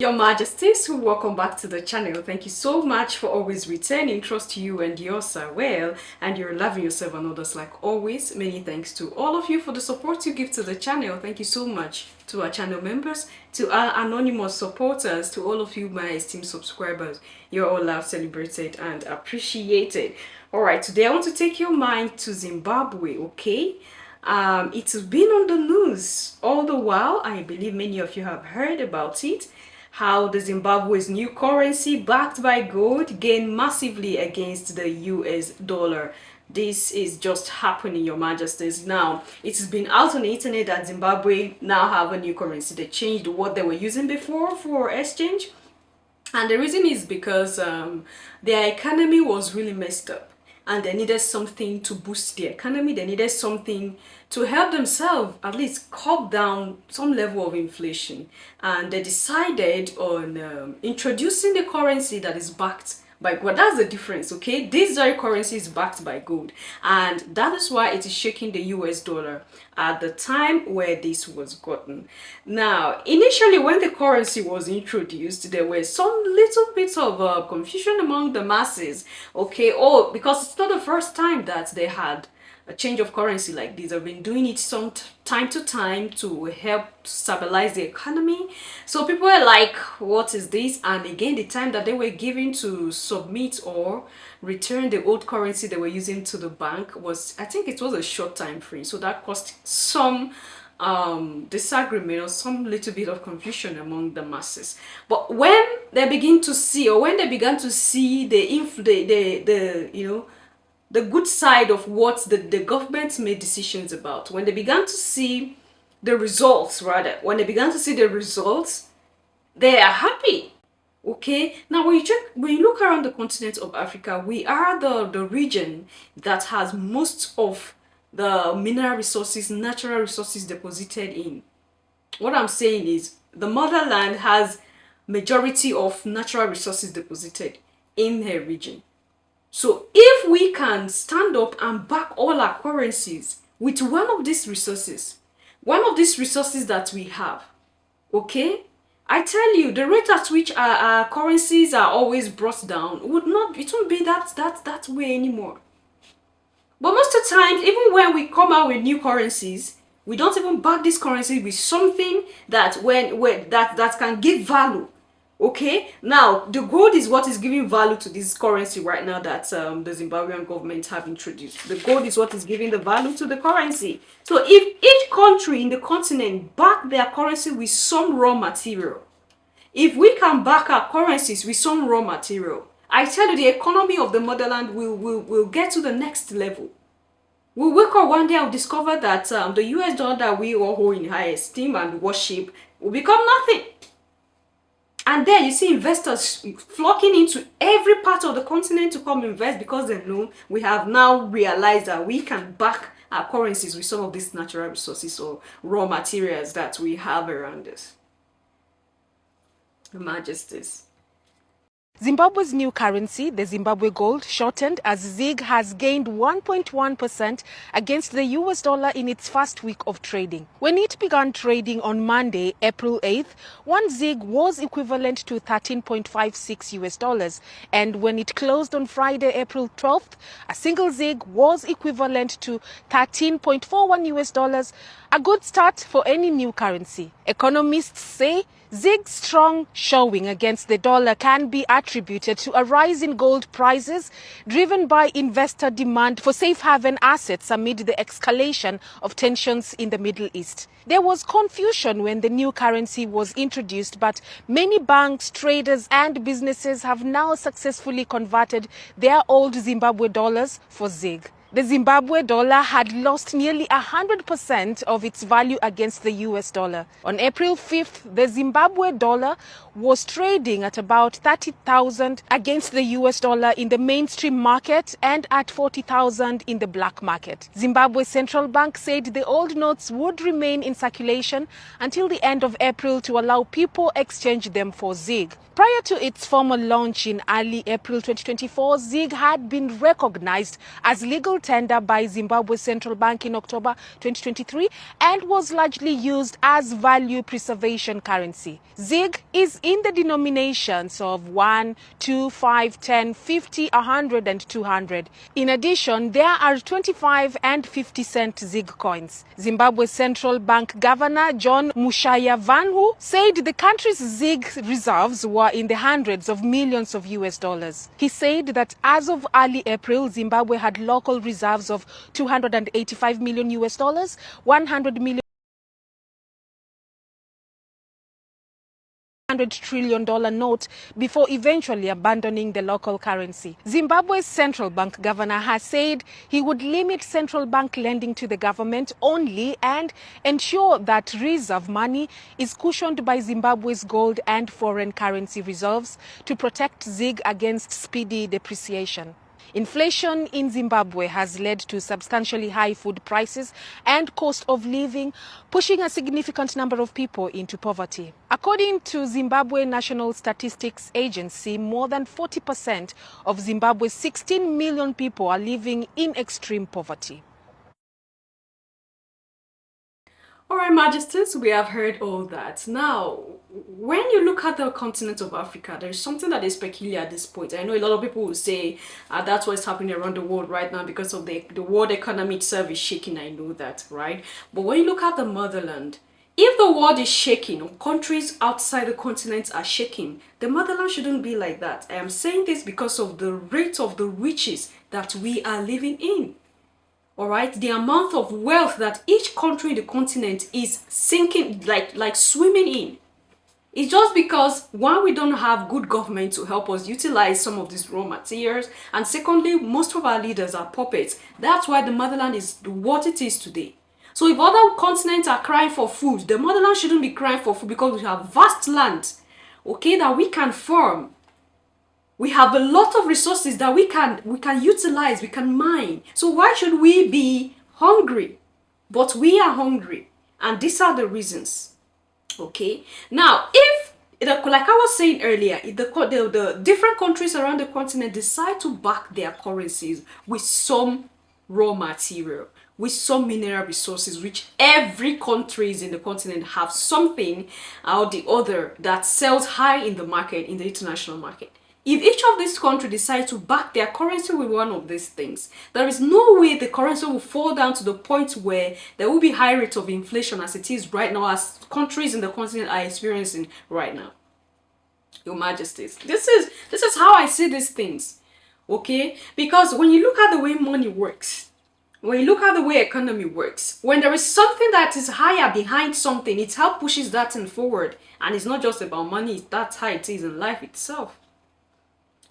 Your Majesties, welcome back to the channel. Thank you so much for always returning. Trust you and yours are well, and you're loving yourself and others like always. Many thanks to all of you for the support you give to the channel. Thank you so much to our channel members, to our anonymous supporters, to all of you, my esteemed subscribers. You're all loved, celebrated, and appreciated. All right, today I want to take your mind to Zimbabwe, okay? It's been on the news all the while. I believe many of you have heard about it. How the Zimbabwe's new currency backed by gold gained massively against the US dollar. This is just happening, Your Majesties. Now, it has been out on the internet that Zimbabwe now have a new currency. They changed what they were using before for exchange. And the reason is because their economy was really messed up. And they needed something to boost the economy. They needed something to help themselves at least curb down some level of inflation. And they decided on introducing the currency that is backed by gold. That's the difference, okay? This very currency is backed by gold. And that is why it is shaking the US dollar at the time where this was gotten. Now, initially when the currency was introduced, there were some little bits of confusion among the masses, okay? Oh, because it's not the first time that they had a change of currency like this. I've been doing it some time to time to help stabilize the economy. So people were like, what is this? And again, the time that they were given to submit or return the old currency they were using to the bank was, I think it was a short time frame. So that caused some disagreement or some little bit of confusion among the masses. But when they begin to see, or when they began to see the good side of what the government made decisions about, when they began to see the results, when they began to see the results, they are happy. Okay, now when you look around the continent of Africa, we are the region that has most of the mineral resources, natural resources deposited in. What I'm saying is the motherland has majority of natural resources deposited in her region. So if we can stand up and back all our currencies with one of these resources that we have, okay, I tell you, the rate at which our currencies are always brought down it won't be that way anymore. But most of the times, even when we come out with new currencies, we don't even back this currency with something that that can give value. Okay, now the gold is what is giving value to this currency right now that the Zimbabwean government have introduced. The gold is what is giving the value to the currency. So if each country in the continent back their currency with some raw material, if we can back our currencies with some raw material, I tell you, the economy of the motherland will get to the next level. We'll wake up one day and discover that the US dollar that we all hold in high esteem and worship will become nothing. And there you see investors flocking into every part of the continent to come invest because they know we have now realized that we can back our currencies with some of these natural resources or raw materials that we have around us. Your Majesties. Zimbabwe's new currency, the Zimbabwe gold, shortened as ZIG, has gained 1.1% against the US dollar in its first week of trading. When it began trading on Monday, April 8th, one ZIG was equivalent to 13.56 US dollars. And when it closed on Friday, April 12th, a single ZIG was equivalent to 13.41 US dollars, a good start for any new currency. Economists say ZIG's strong showing against the dollar can be attributed to a rise in gold prices driven by investor demand for safe haven assets amid the escalation of tensions in the Middle East. There was confusion when the new currency was introduced, but many banks, traders and businesses have now successfully converted their old Zimbabwe dollars for ZIG. The Zimbabwe dollar had lost nearly 100% of its value against the US dollar. On April 5th, the Zimbabwe dollar was trading at about 30,000 against the US dollar in the mainstream market and at 40,000 in the black market. Zimbabwe Central Bank said the old notes would remain in circulation until the end of April to allow people exchange them for ZIG. Prior to its formal launch in early April 2024, ZIG had been recognized as legal official tender by Zimbabwe's central bank in October 2023 and was largely used as value preservation currency. ZIG is in the denominations of 1, 2, 5, 10, 50, 100 and 200. In addition, there are 25 and 50-cent ZIG coins. Zimbabwe's central bank governor John Mushayavanhu said the country's ZIG reserves were in the hundreds of millions of US dollars. He said that as of early April, Zimbabwe had local reserves of 285 million US dollars, 100 million $100 trillion note before eventually abandoning the local currency. Zimbabwe's central bank governor has said he would limit central bank lending to the government only and ensure that reserve money is cushioned by Zimbabwe's gold and foreign currency reserves to protect ZIG against speedy depreciation. Inflation in Zimbabwe has led to substantially high food prices and cost of living, pushing a significant number of people into poverty. According to Zimbabwe National Statistics Agency, more than 40% of Zimbabwe's 16 million people are living in extreme poverty. All right, Majesties, we have heard all that. Now, when you look at the continent of Africa, there's something that is peculiar at this point. I know a lot of people will say that's what's happening around the world right now because of the world economy itself is shaking. I know that, right? But when you look at the motherland, if the world is shaking or countries outside the continent are shaking, the motherland shouldn't be like that. I am saying this because of the rate of the riches that we are living in. All right, the amount of wealth that each country in the continent is sinking, like swimming in. It's just because, one, we don't have good government to help us utilize some of these raw materials, and secondly, most of our leaders are puppets. That's why the motherland is what it is today. So if other continents are crying for food, the motherland shouldn't be crying for food because we have vast land, okay, that we can farm. We have a lot of resources that we can utilize, we can mine. So why should we be hungry? But we are hungry, and these are the reasons. Okay. Now, if like I was saying earlier, if the different countries around the continent decide to back their currencies with some raw material, with some mineral resources, which every countries in the continent have something or the other that sells high in the market, in the international market. If each of these countries decide to back their currency with one of these things, there is no way the currency will fall down to the point where there will be high rate of inflation as it is right now, as countries in the continent are experiencing right now. Your Majesties, this is how I see these things, okay? Because when you look at the way money works, when you look at the way economy works, when there is something that is higher behind something, it helps pushes that thing forward. And it's not just about money, that's how it is in life itself.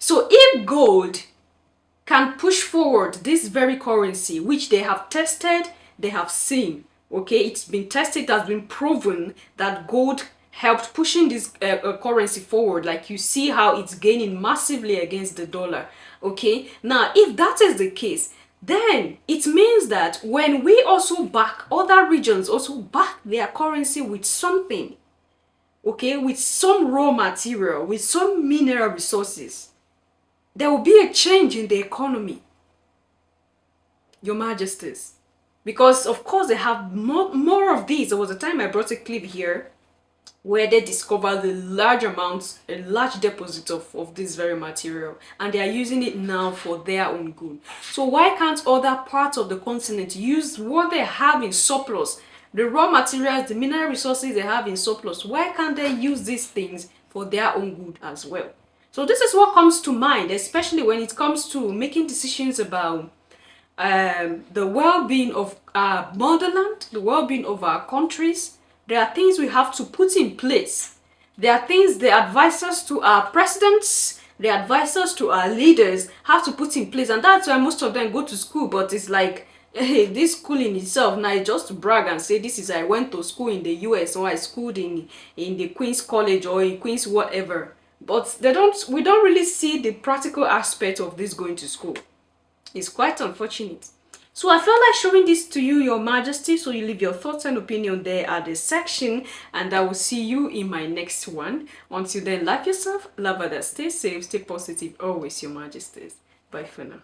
So if gold can push forward this very currency, which they have tested, they have seen, okay, it's been tested, it has been proven that gold helped pushing this currency forward. Like you see how it's gaining massively against the dollar, okay? Now, if that is the case, then it means that when we also back, other regions also back their currency with something, okay, with some raw material, with some mineral resources, there will be a change in the economy, Your Majesties. Because, of course, they have more of these. There was a time I brought a clip here where they discovered a large deposit of this very material. And they are using it now for their own good. So why can't other parts of the continent use what they have in surplus? The raw materials, the mineral resources they have in surplus. Why can't they use these things for their own good as well? So this is what comes to mind, especially when it comes to making decisions about the well-being of our motherland, the well-being of our countries. There are things we have to put in place. There are things the advisors to our presidents, the advisors to our leaders have to put in place. And that's why most of them go to school, but it's like, hey, this school in itself, now just to brag and say, this is, I went to school in the US, or I schooled in the Queen's College or in Queen's whatever. But we don't really see the practical aspect of this going to school. It's quite unfortunate. So I felt like showing this to you, Your Majesty, so you leave your thoughts and opinion there at the section, and I will see you in my next one. Until then, love yourself, love others, stay safe, stay positive, always, Your Majesties. Bye for now.